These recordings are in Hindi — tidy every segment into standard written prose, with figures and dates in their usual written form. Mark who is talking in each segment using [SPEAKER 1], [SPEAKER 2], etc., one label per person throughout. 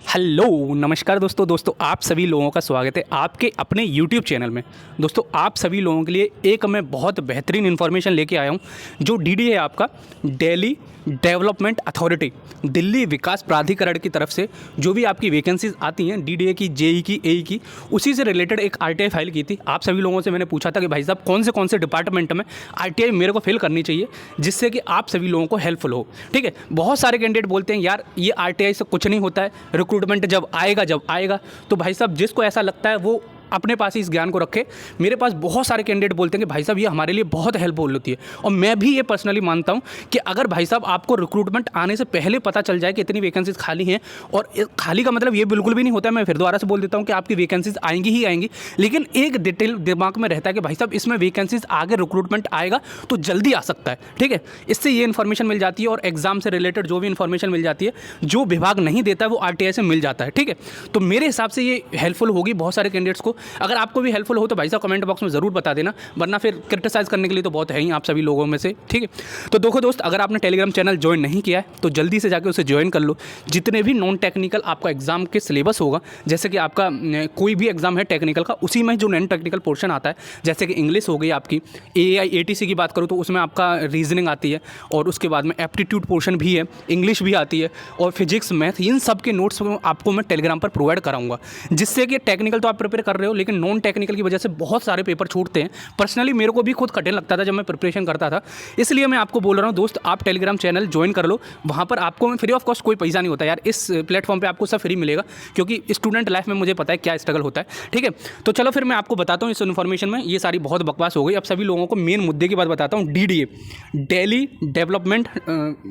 [SPEAKER 1] हेलो नमस्कार दोस्तों आप सभी लोगों का स्वागत है आपके अपने YouTube चैनल में। दोस्तों आप सभी लोगों के लिए एक मैं बहुत बेहतरीन इन्फॉर्मेशन लेके आया हूँ। जो डीडीए है आपका दिल्ली डेवलपमेंट अथॉरिटी, दिल्ली विकास प्राधिकरण की तरफ से जो भी आपकी वैकेंसीज आती हैं डीडीए की, जेई की, एई की, उसी से रिलेटेड एक आरटीआई फाइल की थी। आप सभी लोगों से मैंने पूछा था कि भाई साहब कौन से डिपार्टमेंट में आरटीआई मेरे को फिल करनी चाहिए जिससे कि आप सभी लोगों को हेल्पफुल हो। ठीक है, बहुत सारे कैंडिडेट बोलते हैं यार ये आरटीआई से कुछ नहीं होता है, रिक्रूटमेंट जब आएगा। तो भाई साहब जिसको ऐसा लगता है वो अपने पास ही इस ज्ञान को रखे। मेरे पास बहुत सारे कैंडिडेट बोलते हैं कि भाई साहब ये हमारे लिए बहुत हेल्पफुल होती है, और मैं भी ये पर्सनली मानता हूँ कि अगर भाई साहब आपको रिक्रूटमेंट आने से पहले पता चल जाए कि इतनी वैकेंसीज खाली हैं, और खाली का मतलब ये बिल्कुल भी नहीं होता है, मैं फिर दोबारा से बोल देता हूँ कि आपकी वैकेंसीज आएंगी ही आएंगी, लेकिन एक डिटेल दिमाग में रहता है कि भाई साहब इसमें वैकेंसीज आगे रिक्रूटमेंट आएगा तो जल्दी आ सकता है। ठीक है, इससे ये इन्फॉर्मेशन मिल जाती है और एग्जाम से रिलेटेड जो भी इन्फॉर्मेशन मिल जाती है, जो विभाग नहीं देता है वो आरटीआई से मिल जाता है। ठीक है, तो मेरे हिसाब से ये हेल्पफुल होगी बहुत सारे कैंडिडेट्स को। अगर आपको भी हेल्पफुल हो तो भाई साहब कमेंट बॉक्स में ज़रूर बता देना, वरना फिर क्रिटिसाइज करने के लिए तो बहुत है ही आप सभी लोगों में से। ठीक है, तो देखो दोस्त, अगर आपने टेलीग्राम चैनल ज्वाइन नहीं किया है तो जल्दी से जाकर उसे ज्वाइन कर लो। जितने भी नॉन टेक्निकल आपका एग्जाम के सिलेबस होगा, जैसे कि आपका कोई भी एग्जाम है टेक्निकल का, उसी में जो नॉन टेक्निकल पोर्शन आता है, जैसे कि इंग्लिश हो गई आपकी, AIATC की बात करूँ तो उसमें आपका रीजनिंग आती है, और उसके बाद में एप्टीट्यूड पोर्शन भी है, इंग्लिश भी आती है, और फिजिक्स मैथ, इन सब के नोट्स आपको मैं टेलीग्राम पर प्रोवाइड कराऊंगा। जिससे कि टेक्निकल तो आप प्रिपेयर कर रहे हो, लेकिन नॉन टेक्निकल की वजह से बहुत सारे पेपर छूटते हैं। पर्सनली मेरे को भी खुद कठिन लगता था जब मैं प्रिपरेशन करता था, इसलिए मैं आपको बोल रहा हूँ दोस्त, आप टेलीग्राम चैनल ज्वाइन कर लो। वहाँ पर आपको फ्री ऑफ कॉस्ट, कोई पैसा नहीं होता यार, इस प्लेटफॉर्म पे आपको सब फ्री मिलेगा, क्योंकि स्टूडेंट लाइफ में मुझे पता है क्या स्ट्रगल होता है। ठीक है, तो चलो फिर मैं आपको बताता हूँ इस इन्फॉर्मेशन में। ये सारी बहुत बकवास हो गई, अब सभी लोगों को मेन मुद्दे की बात बताता हूँ। डीडीए दिल्ली डेवलपमेंट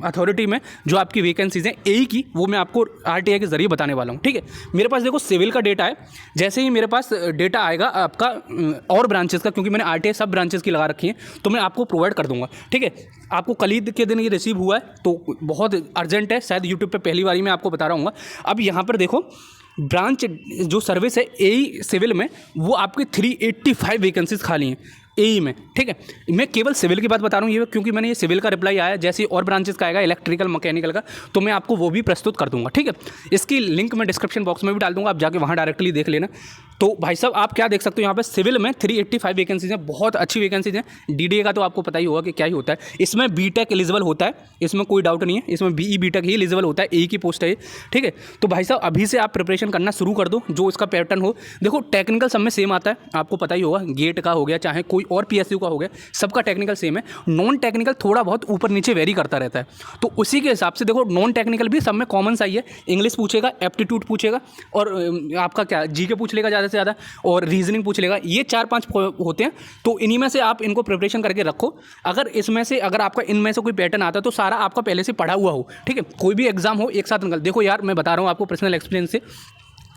[SPEAKER 1] अथॉरिटी में जो आपकी वैकेंसीज हैं एई की, वो मैं आपको आरटीआई के जरिए बताने वाला हूँ। ठीक है, मेरे पास देखो सिविल का डेटा है, जैसे ही मेरे पास डेटा आएगा आपका और ब्रांचेस का, क्योंकि मैंने आरटीआई सब ब्रांचेस की लगा रखी है, तो मैं आपको प्रोवाइड कर दूंगा। ठीक है, आपको कल ही के दिन ये रिसीव हुआ है तो बहुत अर्जेंट है, शायद यूट्यूब पे पहली बारी मैं आपको बता रहा हूँ। अब यहाँ पर देखो ब्रांच जो सर्विस है एई सिविल में, वो आपकी 385 वैकेंसीज खाली हैं एई में। ठीक है, मैं केवल सिविल की बात बता रहा हूँ ये, क्योंकि मैंने ये सिविल का रिप्लाई आया, जैसे और ब्रांचेस का आएगा इलेक्ट्रिकल मैकेनिकल का, तो मैं आपको वो भी प्रस्तुत कर दूंगा। ठीक है, इसकी लिंक मैं डिस्क्रिप्शन बॉक्स में भी डाल दूंगा, आप जाके वहाँ डायरेक्टली देख लेना। तो भाई साहब आप क्या देख सकते हो यहाँ पे, सिविल में 385 वैकेंसीज हैं, बहुत अच्छी वैकेंसीज हैं। डीडीए का तो आपको पता ही होगा कि क्या ही होता है, इसमें बीटेक एलिजिबल होता है, इसमें कोई डाउट नहीं है, इसमें BE बीटेक ही एलिजिबल होता है, ए की पोस्ट है। ठीक है, तो भाई साहब अभी से आप प्रिपरेशन करना शुरू कर दो, जो इसका पैटर्न हो। देखो टेक्निकल सब में सेम आता है, आपको पता ही होगा, गेट का हो गया चाहे कोई और PSU का हो गया, सबका टेक्निकल सेम है। नॉन टेक्निकल थोड़ा बहुत ऊपर नीचे वेरी करता रहता है, तो उसी के हिसाब से देखो नॉन टेक्निकल भी सब में कॉमन सा ही है। इंग्लिश पूछेगा, एप्टीट्यूड पूछेगा, और आपका क्या जीके पूछ लेगा ज़्यादा से ज़्यादा, और रीजनिंग पूछ लेगा। ये 4-5 होते हैं, तो इन्हीं में से आप इनको प्रिपरेशन करके रखो। अगर इसमें से अगर आपका इनमें से कोई पैटर्न आता है तो सारा आपका पहले से पढ़ा हुआ हो। ठीक है, कोई भी एग्जाम हो एक साथ निकल, देखो यार मैं बता रहा हूँ आपको पर्सनल एक्सपीरियंस से,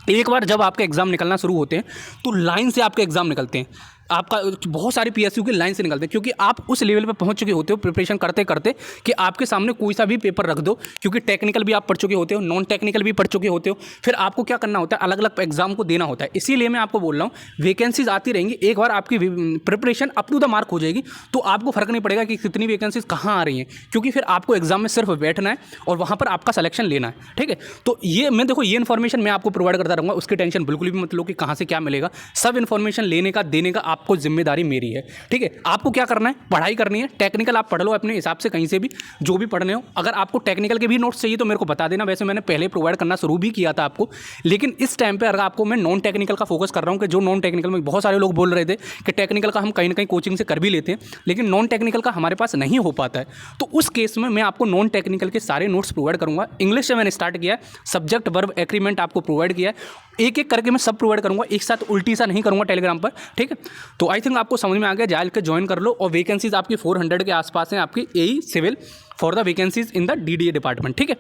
[SPEAKER 1] एक बार जब आपके एग्जाम निकलना शुरू होते हैं तो लाइन से आपके एग्जाम निकलते हैं, आपका बहुत सारे PSU के लाइन से निकलते हैं, क्योंकि आप उस लेवल पे पहुंच चुके होते हो प्रिपरेशन करते करते कि आपके सामने कोई सा भी पेपर रख दो, क्योंकि टेक्निकल भी आप पढ़ चुके होते हो, नॉन टेक्निकल भी पढ़ चुके होते हो, फिर आपको क्या करना होता है, अलग अलग एग्जाम को देना होता है। इसीलिए मैं आपको बोल रहा हूँ वैकेंसीज आती रहेंगी, एक बार आपकी preparation up to the mark हो जाएगी तो आपको फर्क नहीं पड़ेगा कि कितनी वैकेंसीज कहाँ आ रही हैं, क्योंकि फिर आपको एग्जाम में सिर्फ बैठना है और वहाँ पर आपका सिलेक्शन लेना है। ठीक है, तो ये मैं देखो ये इन्फॉर्मेशन मैं आपको प्रोवाइड करता रहूँगा, उसकी टेंशन बिल्कुल भी मत लो कि कहाँ से क्या मिलेगा। सब इन्फॉर्मेशन लेने का देने का आपको जिम्मेदारी मेरी है। ठीक है, आपको क्या करना है, पढ़ाई करनी है, टेक्निकल आप पढ़ लो अपने हिसाब से कहीं से भी जो भी पढ़ने हो। अगर आपको टेक्निकल के भी नोट्स चाहिए तो मेरे को बता देना, वैसे मैंने पहले प्रोवाइड करना शुरू भी किया था आपको, लेकिन इस टाइम पे अगर आपको मैं नॉन टेक्निकल का फोकस कर रहा हूँ, कि जो नॉन टेक्निकल में बहुत सारे लोग बोल रहे थे कि टेक्निकल का हम कहीं ना कहीं कोचिंग से कर भी लेते हैं, लेकिन नॉन टेक्निकल का हमारे पास नहीं हो पाता है, तो उस केस में मैं आपको नॉन टेक्निकल के सारे नोट्स प्रोवाइड करूँगा। इंग्लिश से मैंने स्टार्ट किया है, सब्जेक्ट वर्ब एग्रीमेंट आपको प्रोवाइड किया है, एक एक करके मैं सब प्रोवाइड करूँगा, एक साथ उल्टी सा नहीं करूँगा टेलीग्राम पर। ठीक है, तो आई थिंक आपको समझ में आ गया, जाल के ज्वाइन कर लो, और वैकेंसीज आपकी 400 के आसपास हैं आपकी AE civil for the vacancies in the DDA department. ठीक है,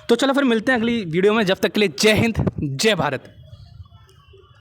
[SPEAKER 1] तो चलो फिर मिलते हैं अगली वीडियो में, जब तक के लिए जय हिंद जय भारत।